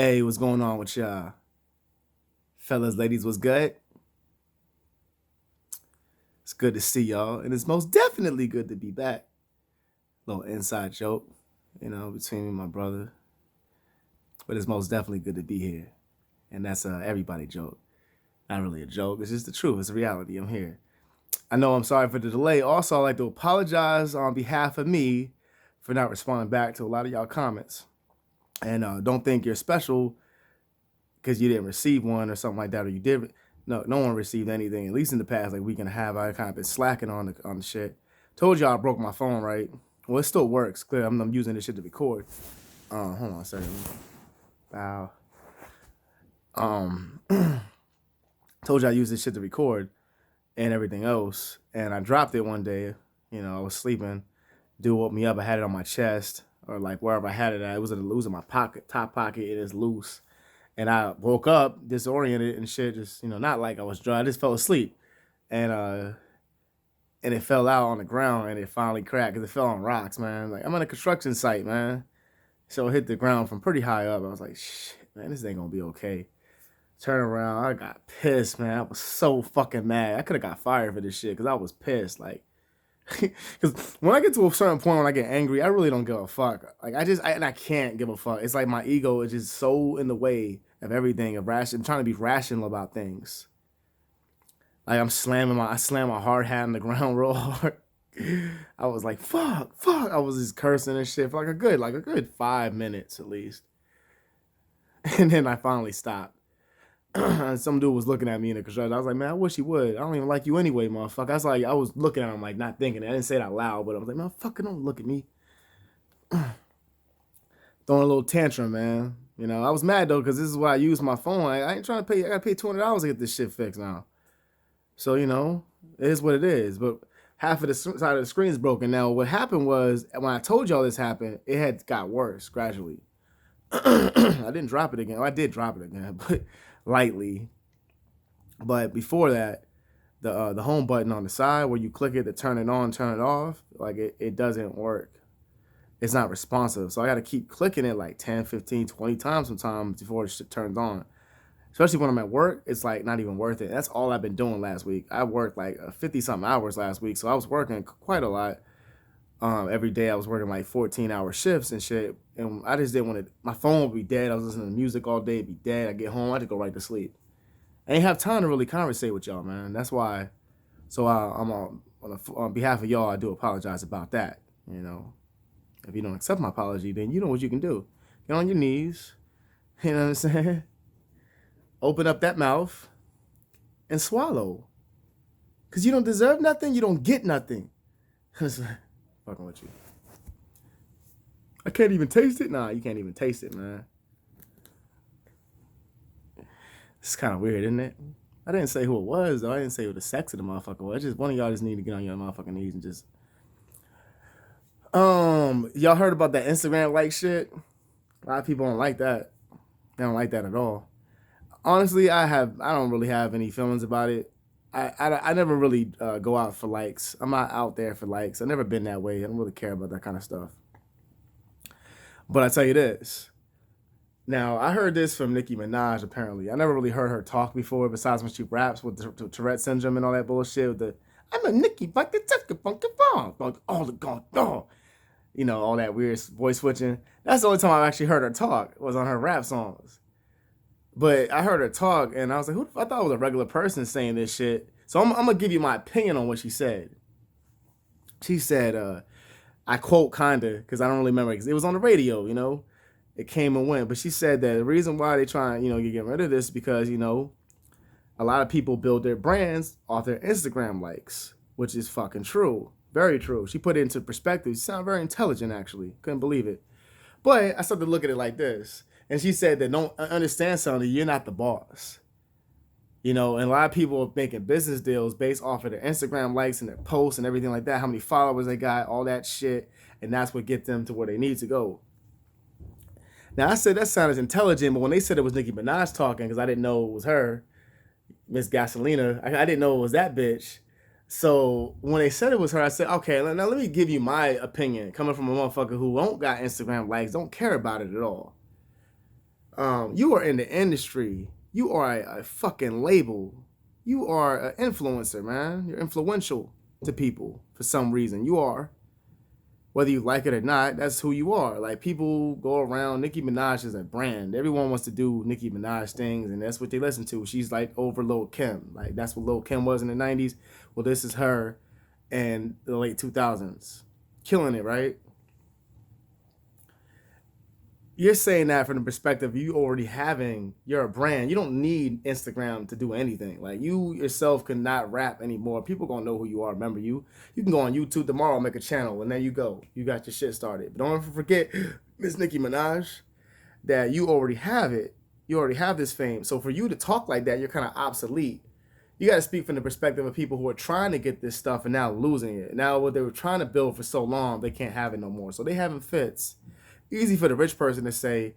Hey, what's going on with y'all? Fellas, ladies, what's good? It's good to see y'all, and it's most definitely good to be back. Little inside joke, between me and my brother. But it's most definitely good to be here. And that's a everybody joke. Not really a joke, it's just the truth. It's a reality. I'm here. I know I'm sorry for the delay. Also, I'd like to apologize on behalf of me for not responding back to a lot of y'all comments. And don't think you're special because you didn't receive one or something like that, or you did. No one received anything. At least in the past like week and a half, I kind of been slacking on the shit. Told y'all I broke my phone, right? Well, it still works. Clear. I'm using this shit to record. Hold on a second. Wow. Um, told you I used this shit to record and everything else, and I dropped it one day. I was sleeping. Dude woke me up. I had it on my chest or like wherever I had it at. It was in my pocket, top pocket. It is loose. And I woke up disoriented and shit, just, not like I was drunk. I just fell asleep. And it fell out on the ground and it finally cracked because it fell on rocks, man. Like, I'm on a construction site, man. So it hit the ground from pretty high up. I was like, shit, man, this ain't gonna be okay. Turn around, I got pissed, man. I was so fucking mad. I could have got fired for this shit because I was pissed. Like, because when I get to a certain point when I get angry, I really don't give a fuck. Like, I can't give a fuck. It's like my ego is just so in the way of everything. I'm trying to be rational about things. Like, I slammed my hard hat on the ground real hard. I was like, fuck. I was just cursing and shit for like a good 5 minutes at least. And then I finally stopped. And some dude was looking at me in the construction. I was like, man, I wish he would. I don't even like you anyway, motherfucker. I was looking at him like not thinking it. I didn't say it out loud, but I was like, motherfucker, don't look at me. Throwing a little tantrum, man. I was mad though, because this is why I use my phone. I ain't trying to pay. I gotta pay $200 to get this shit fixed now. So, it is what it is. But half of the side of the screen is broken. Now, what happened was, when I told y'all this happened, it had got worse gradually. I didn't drop it again. Oh, I did drop it again, but lightly. But before that, the home button on the side where you click it to turn it on, turn it off, like it doesn't work. It's not responsive. So I got to keep clicking it like 10, 15, 20 times sometimes before the shit turns on. Especially when I'm at work, it's like not even worth it. That's all I've been doing last week. I worked like 50-something hours last week, so I was working quite a lot. Every day I was working like 14-hour shifts and shit, and I just didn't want to. My phone would be dead. I was listening to music all day, it'd be dead. I get home, I just go right to sleep. I ain't have time to really conversate with y'all, man. That's why. So I'm on behalf of y'all, I do apologize about that. If you don't accept my apology, then you know what you can do. Get on your knees. You know what I'm saying? Open up that mouth and swallow. Because you don't deserve nothing, you don't get nothing. Fucking with you. I can't even taste it? Nah, you can't even taste it, man. It's kind of weird, isn't it? I didn't say who it was, though. I didn't say who the sex of the motherfucker was. Just one of y'all just need to get on your motherfucking knees and just... Y'all heard about that Instagram like shit? A lot of people don't like that. They don't like that at all. Honestly, I don't really have any feelings about it. I never really go out for likes. I'm not out there for likes. I've never been that way. I don't really care about that kind of stuff. But I tell you this. Now, I heard this from Nicki Minaj, apparently. I never really heard her talk before, besides when she raps with the Tourette syndrome and all that bullshit. With I'm a Nicki, but the funky phone. All the gone, all that weird voice switching. That's the only time I've actually heard her talk, was on her rap songs. But I heard her talk, and I was like, I thought it was a regular person saying this shit. So I'm going to give you my opinion on what she said. She said, I quote kinda, because I don't really remember, because it was on the radio, It came and went. But she said that the reason why they trying, to get rid of this is because, a lot of people build their brands off their Instagram likes, which is fucking true. Very true. She put it into perspective. She sounded very intelligent, actually. Couldn't believe it. But I started to look at it like this. And she said that don't understand something, you're not the boss. And a lot of people are making business deals based off of their Instagram likes and their posts and everything like that, how many followers they got, all that shit. And that's what gets them to where they need to go. Now, I said that sounded intelligent, but when they said it was Nicki Minaj talking, because I didn't know it was her, Miss Gasolina, I didn't know it was that bitch. So when they said it was her, I said, okay, now let me give you my opinion, coming from a motherfucker who don't got Instagram likes, don't care about it at all. You are in the industry. You are a fucking label. You are an influencer, man. You're influential to people for some reason. You are. Whether you like it or not, that's who you are. Like, people go around, Nicki Minaj is a brand. Everyone wants to do Nicki Minaj things, and that's what they listen to. She's like over Lil Kim. Like, that's what Lil Kim was in the 90s. Well, this is her in the late 2000s. Killing it, right? You're saying that from the perspective of you already having, you're a brand. You don't need Instagram to do anything. Like, you yourself cannot rap anymore. People gonna know who you are. Remember you. You can go on YouTube tomorrow, make a channel, and there you go. You got your shit started. But don't ever forget, Miss Nicki Minaj, that you already have it. You already have this fame. So for you to talk like that, you're kind of obsolete. You got to speak from the perspective of people who are trying to get this stuff and now losing it. Now what they were trying to build for so long, they can't have it no more. So they having fits. Easy for the rich person to say,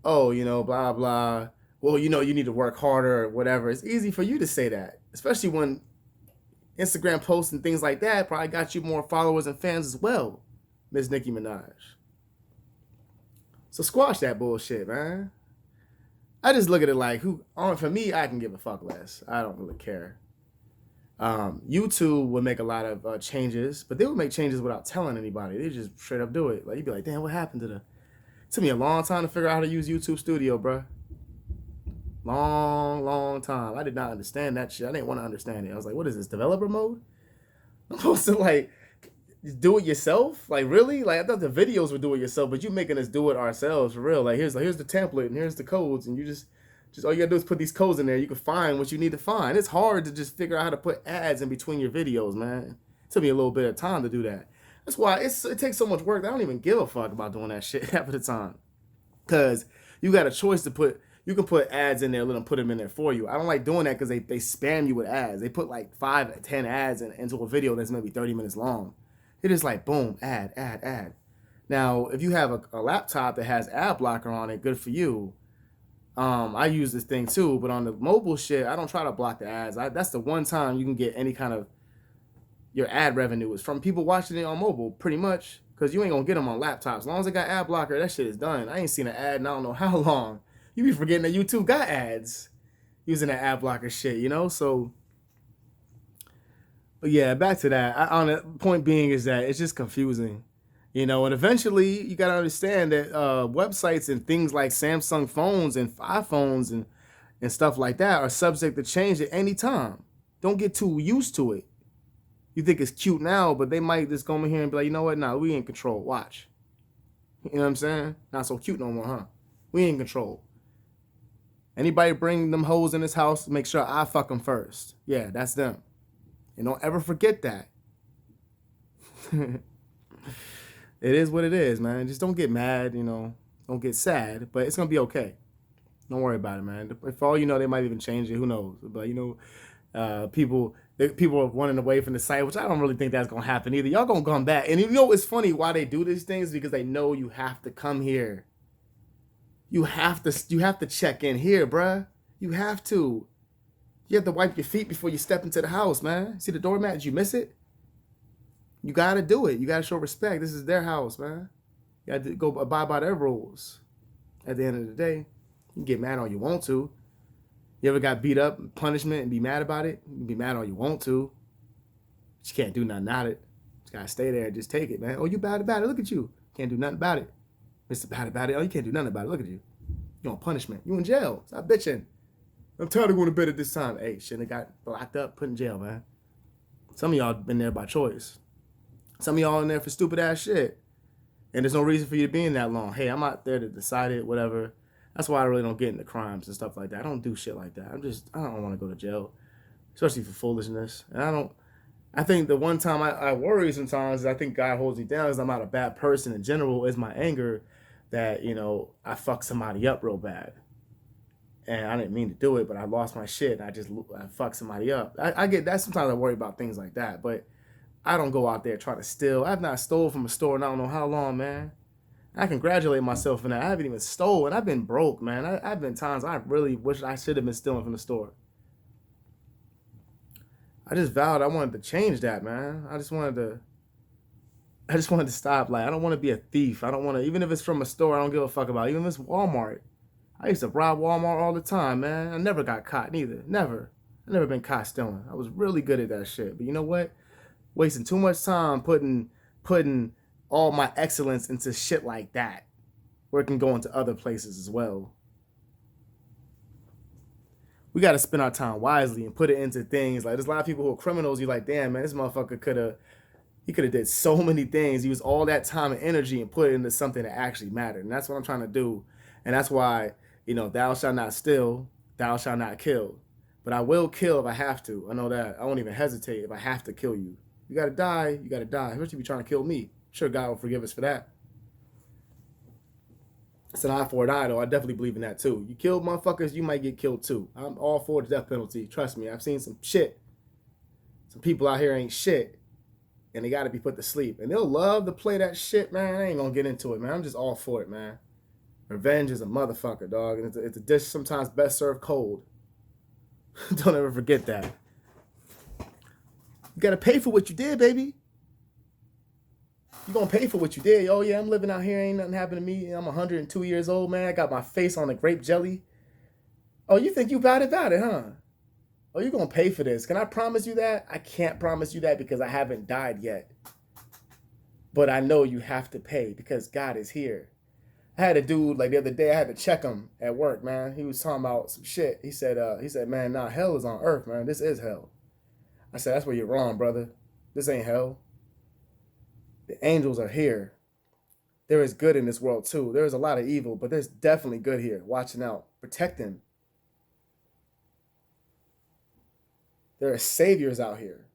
oh, blah, blah. Well, you need to work harder or whatever. It's easy for you to say that, especially when Instagram posts and things like that probably got you more followers and fans as well, Miss Nicki Minaj. So squash that bullshit, man. I just look at it like, for me, I can give a fuck less. I don't really care. YouTube would make a lot of changes, but they would make changes without telling anybody. They just straight up do it. Like, you'd be like, damn, what happened to the... It took me a long time to figure out how to use YouTube Studio, bro. Long time. I did not understand that shit. I didn't want to understand it. I was like, what is this, developer mode? I'm supposed to, like, do it yourself? Like, really? Like, I thought the videos would do it yourself, but you making us do it ourselves, for real. Like, here's the template, and here's the codes, and you just all you gotta do is put these codes in there. You can find what you need to find. It's hard to just figure out how to put ads in between your videos, man. It took me a little bit of time to do that. That's why it takes so much work. I don't even give a fuck about doing that shit half of the time. Because you got a choice to you can put ads in there, let them put them in there for you. I don't like doing that because they spam you with ads. They put like 5 10 ads into a video that's maybe 30 minutes long. It is like, boom, ad. Now, if you have a laptop that has ad blocker on it, good for you. I use this thing too, but on the mobile shit, I don't try to block the ads. That's the one time you can get any kind of your ad revenue is from people watching it on mobile, pretty much, because you ain't gonna get them on laptops. As long as it got ad blocker, that shit is done. I ain't seen an ad in I don't know how long. You be forgetting that YouTube got ads using that ad blocker shit, So, but yeah, back to that. On the point being is that it's just confusing, and eventually you gotta understand that websites and things like Samsung phones and iPhones and stuff like that are subject to change at any time. Don't get too used to it. You think it's cute now, but they might just come in here and be like, you know what? Nah, we in control. Watch. You know what I'm saying? Not so cute no more, huh? We in control. Anybody bring them hoes in this house, make sure I fuck them first. Yeah, that's them. And don't ever forget that. It is what it is, man. Just don't get mad, Don't get sad, but it's going to be okay. Don't worry about it, man. For all you know, they might even change it. Who knows? But, people are running away from the site, which I don't really think that's going to happen either. Y'all going to come back. And it's funny why they do these things, because they know you have to come here. You have to check in here, bruh. You have to. You have to wipe your feet before you step into the house, man. See the doormat? Did you miss it? You got to do it. You got to show respect. This is their house, man. You got to go abide by their rules. At the end of the day, you can get mad all you want to. You ever got beat up, punishment, and be mad about it? You can be mad all you want to. But you can't do nothing about it. You just got to stay there and just take it, man. Oh, you bad about it? Look at you. Can't do nothing about it. Mr. Bad about it. Oh, you can't do nothing about it. Look at you. You on punishment. You in jail. Stop bitching. I'm tired of going to bed at this time. Hey, shouldn't have got locked up, put in jail, man. Some of y'all been there by choice. Some of y'all in there for stupid ass shit. And there's no reason for you to be in that long. Hey, I'm out there to decide it, whatever. That's why I really don't get into crimes and stuff like that. I don't do shit like that. I don't want to go to jail, especially for foolishness. And I think the one time I worry sometimes is I think God holds me down because I'm not a bad person in general, is my anger that, I fucked somebody up real bad. And I didn't mean to do it, but I lost my shit and I fucked somebody up. I get that. Sometimes I worry about things like that, but I don't go out there trying to steal. I've not stole from a store in I don't know how long, man. I congratulate myself in that. I haven't even stolen. I've been broke, man. I've been times I really wish I should have been stealing from the store. I just vowed I wanted to change that, man. I just wanted to stop. Like, I don't want to be a thief. I don't want to, even if it's from a store, I don't give a fuck about it. Even if it's Walmart, I used to rob Walmart all the time, man. I never got caught neither. Never. I never been caught stealing. I was really good at that shit. But you know what? Wasting too much time putting all my excellence into shit like that, where it can go into other places as well. We got to spend our time wisely and put it into things like there's a lot of people who are criminals. You're like, damn, man, this motherfucker could have did so many things. Use all that time and energy and put it into something that actually mattered. And that's what I'm trying to do. And that's why, thou shalt not steal, thou shalt not kill. But I will kill if I have to. I know that. I won't even hesitate if I have to kill you. You gotta die, you gotta die. Especially if you're trying to kill me. I'm sure God will forgive us for that. It's an eye for an eye, though. I definitely believe in that, too. You kill motherfuckers, you might get killed, too. I'm all for the death penalty. Trust me, I've seen some shit. Some people out here ain't shit. And they got to be put to sleep. And they'll love to play that shit, man. I ain't going to get into it, man. I'm just all for it, man. Revenge is a motherfucker, dog. And it's a dish sometimes best served cold. Don't ever forget that. You got to pay for what you did, baby. You going to pay for what you did. Oh, yeah, I'm living out here. Ain't nothing happened to me. I'm 102 years old, man. I got my face on the grape jelly. Oh, you think you about it, huh? Oh, you're going to pay for this. Can I promise you that? I can't promise you that because I haven't died yet. But I know you have to pay because God is here. I had a dude like the other day, I had to check him at work, man. He was talking about some shit. He said, man, nah, hell is on earth, man. This is hell. I said, that's where you're wrong, brother. This ain't hell. The angels are here. There is good in this world, too. There is a lot of evil, but there's definitely good here. Watching out. Protecting. There are saviors out here.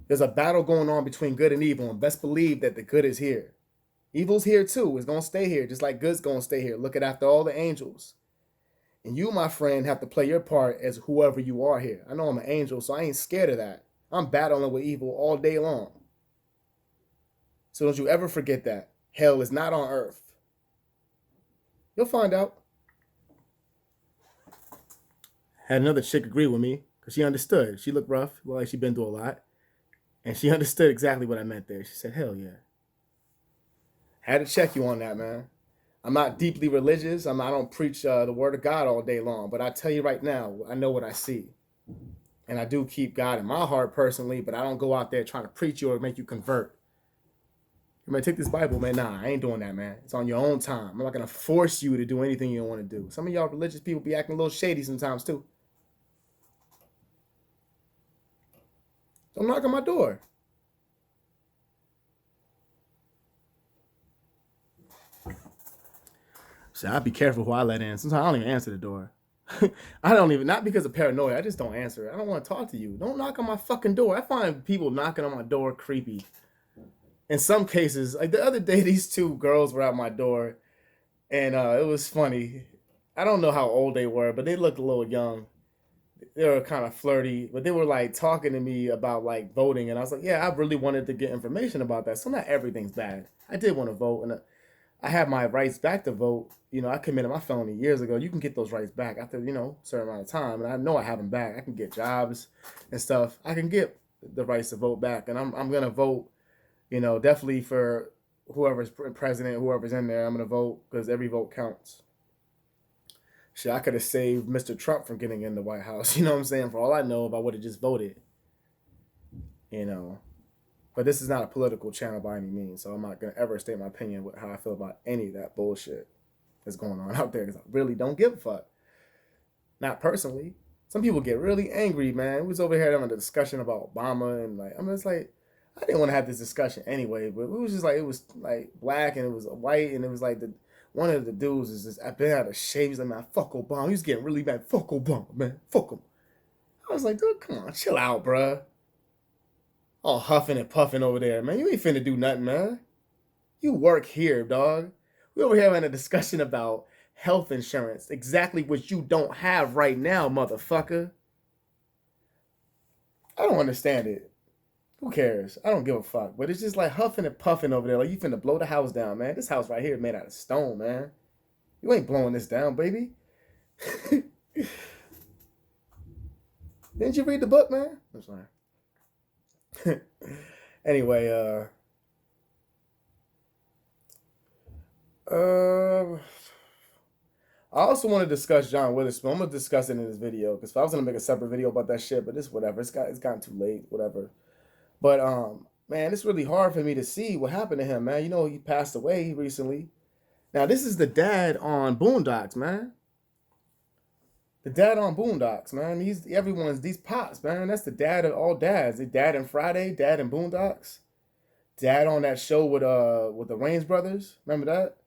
There's a battle going on between good and evil, and best believe that the good is here. Evil's here too. It's going to stay here, just like good's going to stay here. Looking after all the angels. And you, my friend, have to play your part as whoever you are here. I know I'm an angel, so I ain't scared of that. I'm battling with evil all day long. So don't you ever forget that. Hell is not on earth. You'll find out. Had another chick agree with me because she understood. She looked rough, looked like she'd been through a lot. And she understood exactly what I meant there. She said, hell yeah. Had to check you on that, man. I'm not deeply religious. I don't preach the word of God all day long. But I tell you right now, I know what I see. And I do keep God in my heart personally, but I don't go out there trying to preach you or make you convert. You might take this Bible, man. Nah, I ain't doing that, man. It's on your own time. I'm not going to force you to do anything you don't want to do. Some of y'all religious people be acting a little shady sometimes, too. Don't knock on my door. So I'll be careful who I let in. Sometimes I don't even answer the door. Not because of paranoia. I just don't answer it. I don't want to talk to you. Don't knock on my fucking door. I find people knocking on my door creepy. In some cases, like the other day, these two girls were at my door, and it was funny. I don't know how old they were, but they looked a little young. They were kind of flirty, but they were like talking to me about like voting, and I was like, yeah, I really wanted to get information about that. So not everything's bad. I did want to vote, and I have my rights back to vote. I committed my felony years ago. You can get those rights back after, a certain amount of time, and I know I have them back. I can get jobs and stuff. I can get the rights to vote back, and I'm gonna vote. Definitely for whoever's president, whoever's in there, I'm gonna vote because every vote counts. Shit, I could have saved Mr. Trump from getting in the White House. You know what I'm saying? For all I know, if I would have just voted. But this is not a political channel by any means, so I'm not gonna ever state my opinion with how I feel about any of that bullshit that's going on out there because I really don't give a fuck. Not personally. Some people get really angry, man. We was over here having a discussion about Obama and it's like I didn't want to have this discussion anyway, but it was just like it was like black and it was white and it was like one of the dudes is just I've been out of shape. He's like, man, fuck Obama. He was getting really mad. Fuck Obama, man. Fuck him. I was like, dude, come on, chill out, bruh. All huffing and puffing over there, man. You ain't finna do nothing, man. You work here, dog. We over here having a discussion about health insurance. Exactly what you don't have right now, motherfucker. I don't understand it. Who cares? I don't give a fuck. But it's just like huffing and puffing over there. Like you finna blow the house down, man. This house right here is made out of stone, man. You ain't blowing this down, baby. Didn't you read the book, man? I'm sorry. Anyway, I also want to discuss John Witherspoon. I'm gonna discuss it in this video because I was gonna make a separate video about that shit, but this whatever. It's gotten too late, whatever. But man, it's really hard for me to see what happened to him, man. You know, he passed away recently. Now this is the dad on Boondocks, man. The dad on Boondocks, man. These pops, man. That's the dad of all dads. The dad in Friday, dad in Boondocks, dad on that show with the Rains brothers. Remember that?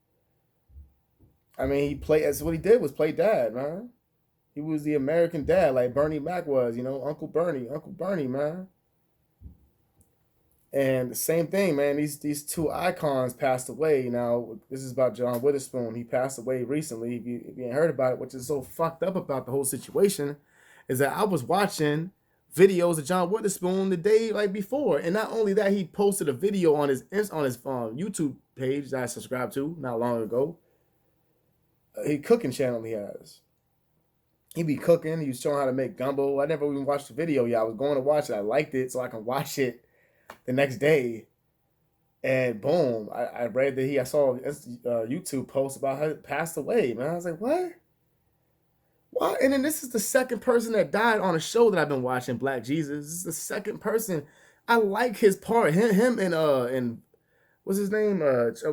I mean, he played. That's what he did was play dad, man. He was the American dad, like Bernie Mac was, you know, Uncle Bernie, man. And the same thing, man. These two icons passed away. Now this is about John Witherspoon. He passed away recently. If you ain't heard about it, which is so fucked up about the whole situation, is that I was watching videos of John Witherspoon the day like before, and not only that, he posted a video on his YouTube page that I subscribed to not long ago. A cooking channel he has. He be cooking. He was showing how to make gumbo. I never even watched the video yet. I was going to watch it. I liked it so I can watch it the next day, and boom, I read that I saw a YouTube post about how he passed away, man. I was like, what? And then this is the second person that died on a show that I've been watching, Black Jesus. This is the second person. I like his part. Him and what's his name?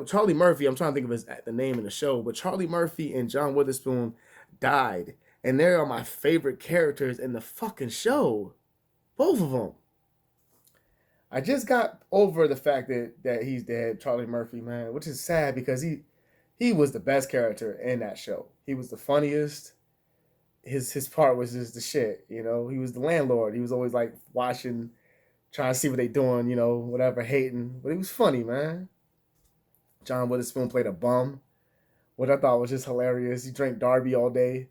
Charlie Murphy. I'm trying to think of the name in the show, but Charlie Murphy and John Witherspoon died, and they are my favorite characters in the fucking show, both of them. I just got over the fact that he's dead, Charlie Murphy, man, which is sad because he was the best character in that show. He was the funniest. His part was just the shit, you know. He was the landlord. He was always like watching, trying to see what they doing, you know, whatever, hating. But he was funny, man. John Witherspoon played a bum, which I thought was just hilarious. He drank Darby all day.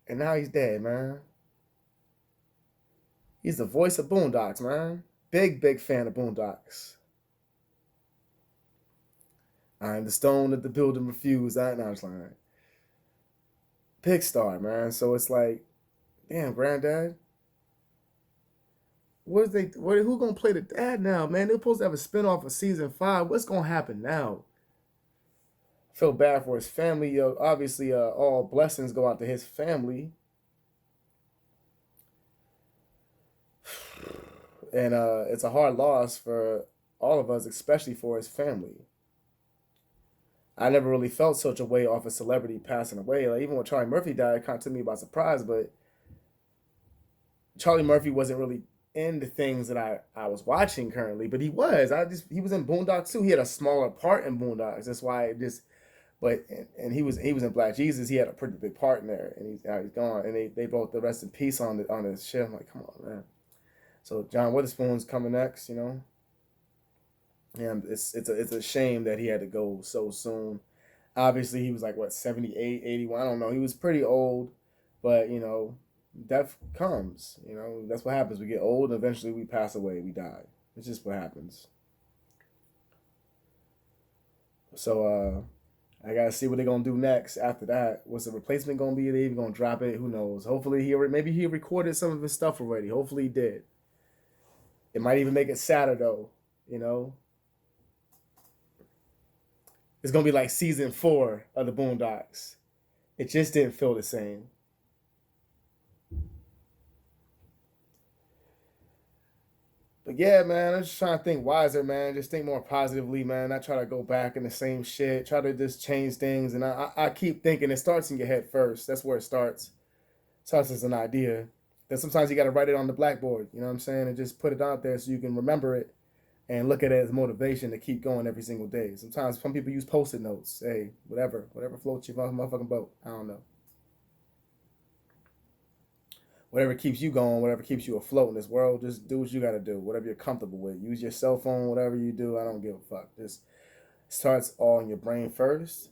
And now he's dead, man. He's the voice of Boondocks, man. Big fan of Boondocks. I'm the stone that the building refused. I was like, big star, man. So it's like, damn, granddad. Who gonna play the dad now, man? They're supposed to have a spinoff of season 5. What's gonna happen now? I feel bad for his family. Obviously, all blessings go out to his family. And it's a hard loss for all of us, especially for his family. I never really felt such a way off a celebrity passing away. Like, even when Charlie Murphy died, it kind of took me by surprise. But Charlie Murphy wasn't really in the things that I was watching currently, but he was. He was in Boondocks too. He had a smaller part in Boondocks. That's why it just. But and he was in Black Jesus. He had a pretty big part in there, and he's gone. And they wrote the rest in peace on the shit. I'm like, come on, man. So John Witherspoon's coming next, you know. And it's a shame that he had to go so soon. Obviously, he was like, what, 78, 81? I don't know. He was pretty old, but, you know, death comes. You know, that's what happens. We get old, and eventually we pass away. We die. It's just what happens. So, I got to see what they're going to do next after that. What's the replacement going to be? Are they even going to drop it? Who knows? Hopefully, maybe he recorded some of his stuff already. Hopefully, he did. It might even make it sadder, though, you know. It's going to be like season 4 of the Boondocks. It just didn't feel the same. But yeah, man, I'm just trying to think wiser, man. Just think more positively, man. I try to go back in the same shit. Try to just change things. And I keep thinking it starts in your head first. That's where it starts. It starts as an idea. Then sometimes you got to write it on the blackboard, you know what I'm saying? And just put it out there so you can remember it and look at it as motivation to keep going every single day. Sometimes some people use Post-it notes. Hey, whatever floats your motherfucking boat. I don't know. Whatever keeps you going, whatever keeps you afloat in this world, just do what you got to do. Whatever you're comfortable with. Use your cell phone, whatever you do, I don't give a fuck. Just starts all in your brain first.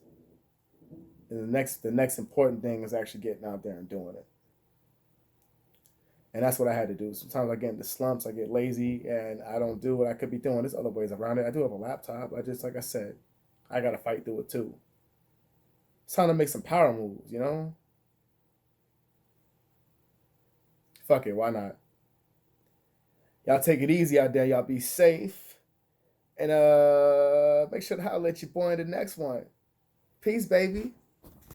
And the next important thing is actually getting out there and doing it. And that's what I had to do. Sometimes I get into slumps, I get lazy, and I don't do what I could be doing. There's other ways around it. I do have a laptop. Like I said, I got to fight through it too. It's time to make some power moves, you know? Fuck it, why not? Y'all take it easy out there. Y'all be safe. And make sure to holler at your boy in the next one. Peace, baby.